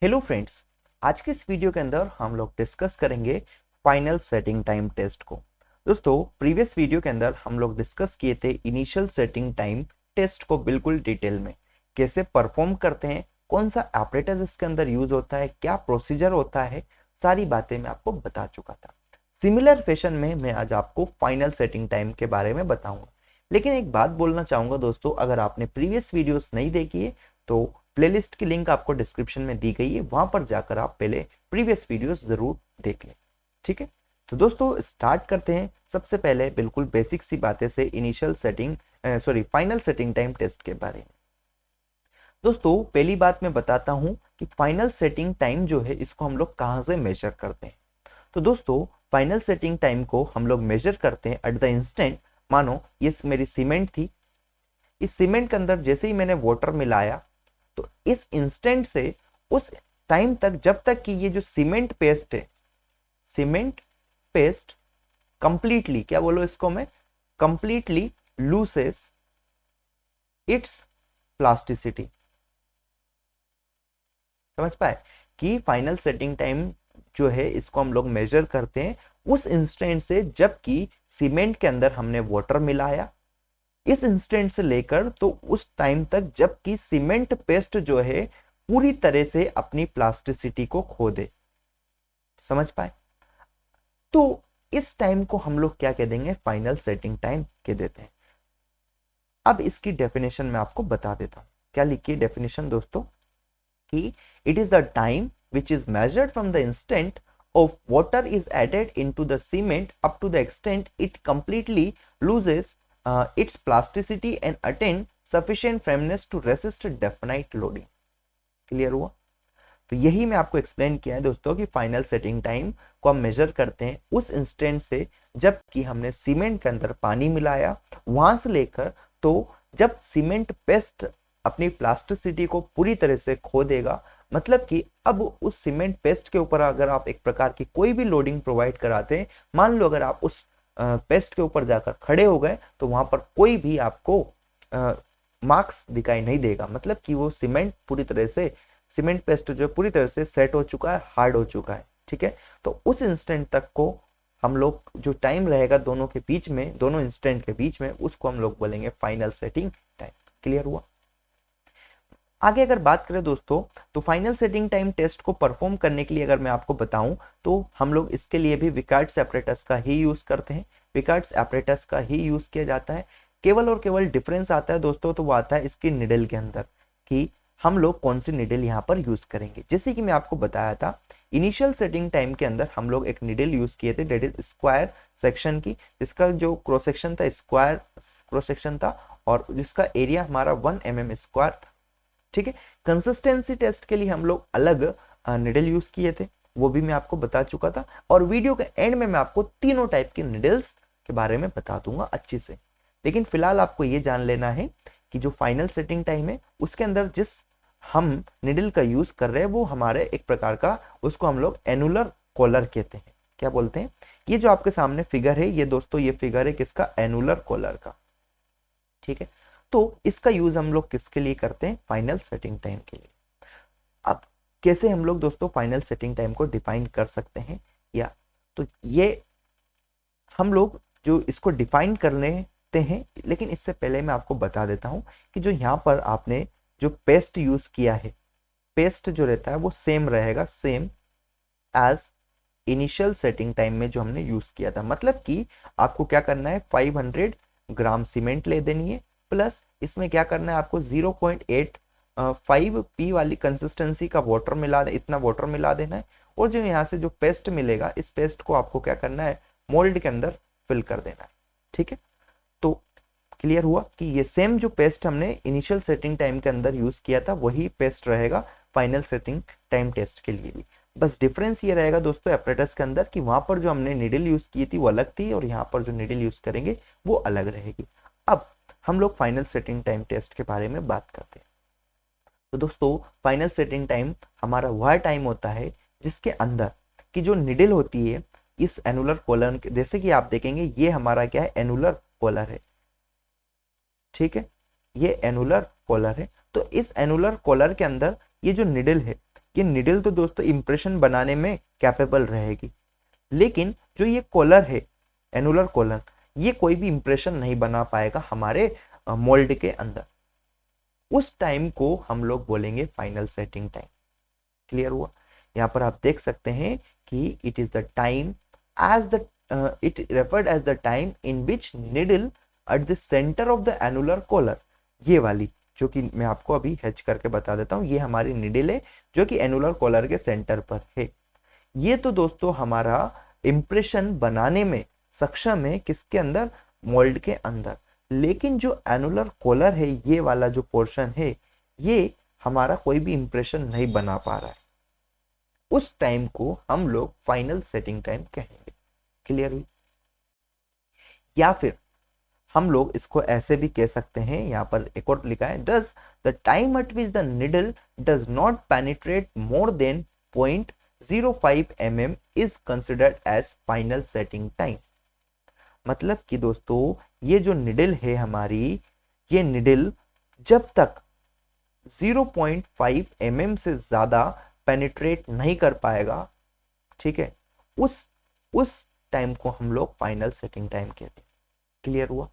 Hello friends. आज के इस वीडियो के अंदर हम लोग डिस्कस करेंगे फाइनल सेटिंग टाइम टेस्ट को। दोस्तों, प्रीवियस वीडियो के अंदर हम लोग डिस्कस किए थे इनिशियल सेटिंग टाइम टेस्ट को बिल्कुल डिटेल में, कैसे परफॉर्म करते हैं, कौन सा ऑपरेटर इसके अंदर यूज होता है, क्या प्रोसीजर होता है, सारी बातें मैं आपको बता चुका था। सिमिलर फैशन में मैं आज आपको फाइनल सेटिंग टाइम के बारे में बताऊंगा। लेकिन एक बात बोलना चाहूंगा दोस्तों, अगर आपने प्रीवियस वीडियोस नहीं देखी है तो प्लेलिस्ट की लिंक आपको डिस्क्रिप्शन में दी गई है, वहां पर जाकर आप पहले प्रीवियस वीडियोस जरूर देख लें। ठीक है, तो दोस्तों स्टार्ट करते हैं। सबसे पहले बिल्कुल बेसिक सी बातें से initial setting final setting time test के बारे में। दोस्तों, पहली बात मैं बताता हूं कि फाइनल सेटिंग टाइम जो है इसको हम लोग कहां से मेजर करते हैं। तो दोस्तों, फाइनल सेटिंग टाइम को हम लोग मेजर करते हैं एट द इंस्टेंट। मानो ये मेरी सीमेंट थी, इस सीमेंट के अंदर जैसे ही मैंने वाटर मिलाया तो इस इंस्टेंट से उस टाइम तक जब तक कि ये जो सीमेंट पेस्ट है, सीमेंट पेस्ट कंप्लीटली, क्या बोलो इसको मैं, कंप्लीटली लूसेस इट्स प्लास्टिसिटी। समझ पाए कि फाइनल सेटिंग टाइम जो है इसको हम लोग मेजर करते हैं उस इंस्टेंट से जबकि सीमेंट के अंदर हमने वाटर मिलाया, इस इंस्टेंट से लेकर तो उस टाइम तक जबकि सीमेंट पेस्ट जो है पूरी तरह से अपनी प्लास्टिसिटी को खो दे। समझ पाए? तो इस टाइम को हम लोग क्या कह देंगे, फाइनल सेटिंग टाइम कह देते हैं। अब इसकी डेफिनेशन मैं आपको बता देता हूं। क्या लिखिए डेफिनेशन दोस्तों, कि it is the time which is measured from the instant of water is added into the cement up to the extent it completely loses its plasticity and attain sufficient firmness to resist definite loading। Clear हुआ? तो यही मैं आपको explain किया है दोस्तों कि final setting time को हम मेजर करते हैं उस इंस्टेंट से जबकि हमने सीमेंट के अंदर पानी मिलाया, वहां से लेकर तो जब सीमेंट पेस्ट अपनी प्लास्टिसिटी को पूरी तरह से खो देगा। मतलब कि अब उस सीमेंट पेस्ट के ऊपर अगर आप एक प्रकार की कोई भी लोडिंग प्रोवाइड कराते हैं, मान लो अगर आप उस पेस्ट के ऊपर जाकर खड़े हो गए तो वहां पर कोई भी आपको मार्क्स दिखाई नहीं देगा। मतलब कि वो सीमेंट पूरी तरह से, सीमेंट पेस्ट जो पूरी तरह से सेट हो चुका है, हार्ड हो चुका है। ठीक है, तो उस इंस्टेंट तक को हम लोग जो टाइम रहेगा दोनों के बीच में, दोनों इंस्टेंट के बीच में, उसको हम लोग बोलेंगे फाइनल सेटिंग टाइम। क्लियर हुआ? आगे अगर बात करें दोस्तों, तो फाइनल सेटिंग टाइम टेस्ट को परफॉर्म करने के लिए अगर मैं आपको बताऊं तो हम लोग इसके लिए भी विकार्ट्स एपरेटस का ही यूज करते हैं। विकार्ट्स एपरेटस का ही यूज किया जाता है। केवल और केवल डिफरेंस आता है दोस्तों, तो वो आता है इसकी निडल के अंदर कि हम लोग कौन सी निडल यहाँ पर यूज करेंगे। जैसे कि मैं आपको बताया था, इनिशियल सेटिंग टाइम के अंदर हम लोग एक निडल यूज किए थे, डेट इज स्क्वायर सेक्शन की, जिसका जो क्रॉस सेक्शन था स्क्वायर क्रॉस सेक्शन था और जिसका एरिया हमारा 1 mm स्क्वायर था। ठीक है, कंसिस्टेंसी टेस्ट के लिए हम लोग अलग निडल यूज किए थे, वो भी मैं आपको बता चुका था। और वीडियो के एंड में मैं आपको तीनों टाइप के निडल्स के बारे में बता दूंगा अच्छे से। लेकिन फिलहाल आपको ये जान लेना है कि जो फाइनल सेटिंग टाइम है उसके अंदर जिस हम निडल का यूज कर रहे हैं वो हमारे एक प्रकार का, उसको हम लोग एनुलर कॉलर कहते हैं। क्या बोलते हैं? ये जो आपके सामने फिगर है ये दोस्तों, ये फिगर है किसका, एनुलर कॉलर का। ठीक है, तो इसका यूज हम लोग किसके लिए करते हैं, फाइनल सेटिंग टाइम के लिए। अब कैसे हम लोग दोस्तों फाइनल सेटिंग टाइम को डिफाइन कर सकते हैं, या तो ये हम लोग जो इसको डिफाइन कर लेते हैं, लेकिन इससे पहले मैं आपको बता देता हूं कि जो यहाँ पर आपने जो पेस्ट यूज किया है, पेस्ट जो रहता है वो सेम रहेगा, same as initial setting time में जो हमने यूज किया था। मतलब कि आपको क्या करना है, 500 ग्राम सीमेंट ले देनी है, प्लस इसमें क्या करना है आपको 0.85 पी वाली कंसिस्टेंसी का वाटर मिला दे, इतना वाटर मिला देना है। और जो यहाँ से जो पेस्ट मिलेगा, इस पेस्ट को आपको क्या करना है, मोल्ड के अंदर फिल कर देना है। ठीक है, तो क्लियर हुआ कि ये सेम जो पेस्ट हमने इनिशियल सेटिंग टाइम के अंदर यूज किया था वही पेस्ट रहेगा फाइनल सेटिंग टाइम टेस्ट के लिए भी। बस डिफरेंस ये रहेगा दोस्तों एपरेटस के अंदर कि वहां पर जो हमने निडल यूज की थी वो अलग थी और यहाँ पर जो निडल यूज करेंगे वो अलग रहेगी। अब हम लोग फाइनल सेटिंग टाइम टेस्ट के बारे में बात करते हैं। तो दोस्तों, फाइनल सेटिंग टाइम हमारा वह टाइम होता है जिसके अंदर की जो निडल होती है इस एनुलर कॉलर, जैसे कि आप देखेंगे ये हमारा क्या है, एनुलर कॉलर है। ठीक है, ये एनुलर कॉलर है। तो इस एनुलर कॉलर के अंदर ये जो निडल है कि निडल तो दोस्तों इंप्रेशन बनाने में कैपेबल रहेगी, लेकिन जो ये कॉलर है, एनुलर कॉलर, ये कोई भी इंप्रेशन नहीं बना पाएगा हमारे मोल्ड के अंदर। उस टाइम को हम लोग बोलेंगे फाइनल सेटिंग टाइम। क्लियर हुआ? यहाँ पर आप देख सकते हैं कि it is the time as the it referred as the time in which needle at the centre of the annular collar, ये वाली जो कि मैं आपको अभी हेच करके बता देता हूँ, ये हमारी निडल है जो कि एनुलर कॉलर के सेंटर पर है। ये तो दोस्तों हमारा इंप्रेशन बनाने में सक्षम है, किसके अंदर? मोल्ड के अंदर। लेकिन जो एनुलर कॉलर है, ये वाला जो पोर्शन है, ये हमारा कोई भी इंप्रेशन नहीं बना पा रहा है। उस टाइम को हम लोग फाइनल सेटिंग टाइम कहेंगे। क्लियर हुई? या फिर हम लोग इसको ऐसे भी कह सकते हैं, यहां पर एक और लिखा है, does the time at which the needle does not penetrate more than 0.05 mm is considered as final setting time. मतलब कि दोस्तों ये जो निडल है हमारी, ये निडल जब तक 0.5 mm से ज्यादा पेनिट्रेट नहीं कर पाएगा, ठीक है, उस टाइम को हम लोग फाइनल सेटिंग टाइम कहते हैं। क्लियर हुआ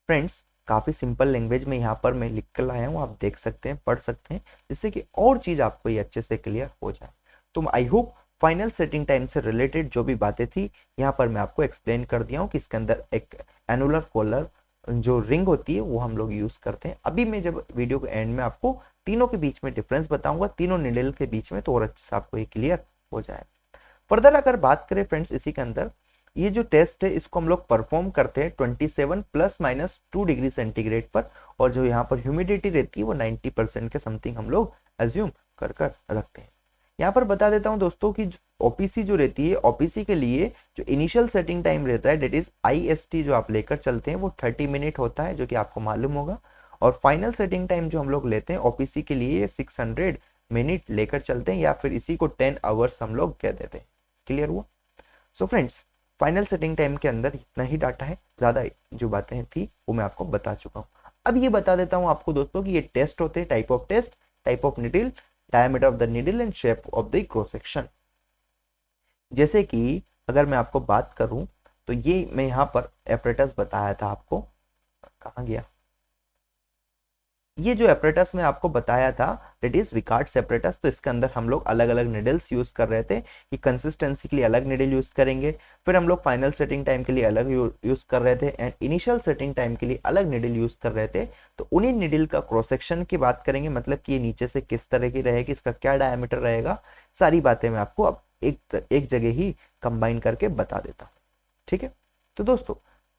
फ्रेंड्स? काफी सिंपल लैंग्वेज में यहाँ पर मैं लिख कर लाया हूँ, आप देख सकते हैं, पढ़ सकते हैं, जिससे कि और चीज आपको ये अच्छे से क्लियर हो जाए। तो I hope final setting time से रिलेटेड जो भी बातें थी यहाँ पर मैं आपको एक्सप्लेन कर दिया हूँ कि इसके अंदर एक एनुलर कॉलर जो रिंग होती है वो हम लोग यूज करते हैं। अभी मैं जब वीडियो के एंड में आपको तीनों के बीच में डिफरेंस बताऊंगा, तीनों निडल के बीच में, तो और अच्छे से आपको ये क्लियर हो जाए। फर्दर अगर बात करें फ्रेंड्स, इसी के अंदर ये जो टेस्ट है इसको हम लोग परफॉर्म करते हैं 27 ±2 डिग्री सेंटीग्रेड पर, और जो यहाँ पर ह्यूमिडिटी रहती है वो 90% के समथिंग हम लोग एज्यूम कर रखते हैं। यहाँ पर बता देता हूँ दोस्तों कि ओपीसी जो रहती है, ओपीसी के लिए जो इनिशियल सेटिंग टाइम रहता है डेट इज IST जो आप लेकर चलते हैं वो 30 मिनट होता है, जो कि आपको मालूम होगा। और फाइनल सेटिंग टाइम जो हम लोग लेते हैं ओपीसी के लिए 600 मिनट लेकर चलते हैं, या फिर इसी को 10 आवर्स हम लोग कह देते हैं। क्लियर हुआ? So friends, final setting time के अंदर इतना ही डाटा है, ज्यादा जो बातें थी वो मैं आपको बता चुका हूँ। अब ये बता देता हूँ आपको दोस्तों कि ये टेस्ट होते हैं, type of test, type of needle, diameter of the needle and shape of the cross section. जैसे कि अगर मैं आपको बात करूं तो ये मैं यहाँ पर एपरेटस बताया था आपको, कहाँ गया? ये जो एपरेटस में आपको बताया था दैट इज रिकार्ड्स एपरेटस। तो इसके अंदर हम लोग अलग अलग निडल्स यूज कर रहे थे कि कंसिस्टेंसी के लिए अलग निडल यूज करेंगे, फिर हम लोग फाइनल सेटिंग टाइम के लिए अलग यूज कर रहे थे, एंड इनिशियल सेटिंग टाइम के लिए अलग निडल यूज कर रहे थे। तो उन्हीं निडल का क्रॉस सेक्शन की बात करेंगे, मतलब कि ये नीचे से किस तरह की रहेगी, इसका क्या डायमीटर रहेगा, सारी बातें मैं आपको अब एक जगह ही कंबाइन करके बता देता हूँ। ठीक है, तो दोस्तों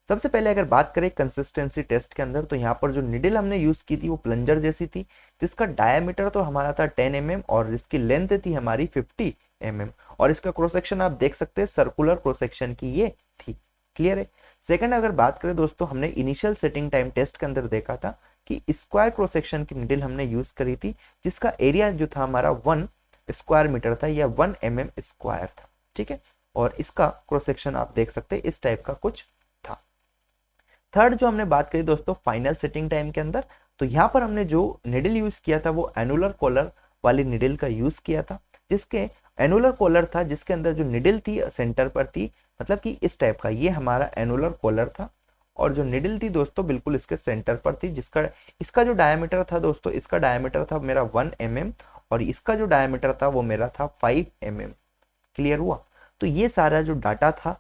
सबसे पहले अगर बात करें कंसिस्टेंसी टेस्ट के अंदर, तो यहाँ पर जो निडल हमने यूज की थी वो प्लंजर जैसी थी, जिसका डायमीटर तो हमारा था 10 mm और इसकी लेंथ थी हमारी 50 mm, और इसका क्रॉस सेक्शन आप देख सकते हैं सर्कुलर क्रॉस सेक्शन की ये थी। क्लियर है? सेकंड अगर बात करें दोस्तों, हमने इनिशियल सेटिंग टाइम टेस्ट के अंदर देखा था कि स्क्वायर क्रॉस सेक्शन की निडल हमने यूज करी थी, जिसका एरिया जो था हमारा 1 स्क्वायर मीटर था या 1 mm स्क्वायर था। ठीक है, और इसका क्रॉस सेक्शन आप देख सकते हैं इस टाइप का कुछ था। थर्ड जो हमने बात करी दोस्तों फाइनल सेटिंग टाइम के अंदर, तो यहाँ पर हमने जो निडल यूज किया था वो एनुलर कॉलर वाली निडल का यूज किया था, जिसके एनुलर कॉलर था जिसके अंदर जो निडल थी सेंटर पर थी, मतलब कि इस टाइप का ये हमारा एनुलर कॉलर था, और जो निडल थी दोस्तों बिल्कुल इसके सेंटर पर थी, जिसका इसका जो डायमीटर था दोस्तों, इसका डायमीटर था मेरा 1 mm और इसका जो डायमीटर था वो मेरा था 5 mm। क्लियर हुआ? तो ये सारा जो डाटा था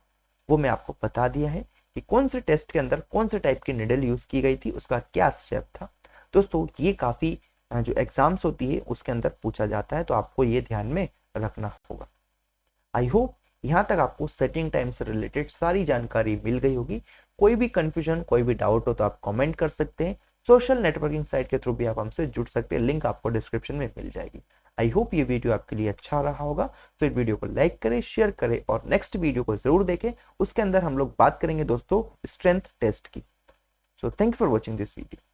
वो मैं आपको बता दिया है कि कौन से टेस्ट के अंदर कौन से टाइप की निडल यूज की गई थी, उसका क्या स्टेप था। दोस्तों ये काफी जो एग्जाम्स होती है उसके अंदर पूछा जाता है, तो आपको ये ध्यान में रखना होगा। आई होप यहाँ तक आपको सेटिंग टाइम से रिलेटेड सारी जानकारी मिल गई होगी। कोई भी कंफ्यूजन, कोई भी डाउट हो तो आप कमेंट कर सकते हैं। सोशल नेटवर्किंग साइट के थ्रू भी आप हमसे जुड़ सकते हैं, लिंक आपको डिस्क्रिप्शन में मिल जाएगी। आई होप ये वीडियो आपके लिए अच्छा रहा होगा, तो इस वीडियो को लाइक करें, शेयर करें और नेक्स्ट वीडियो को जरूर देखें। उसके अंदर हम लोग बात करेंगे दोस्तों स्ट्रेंथ टेस्ट की। So thank you for watching this video.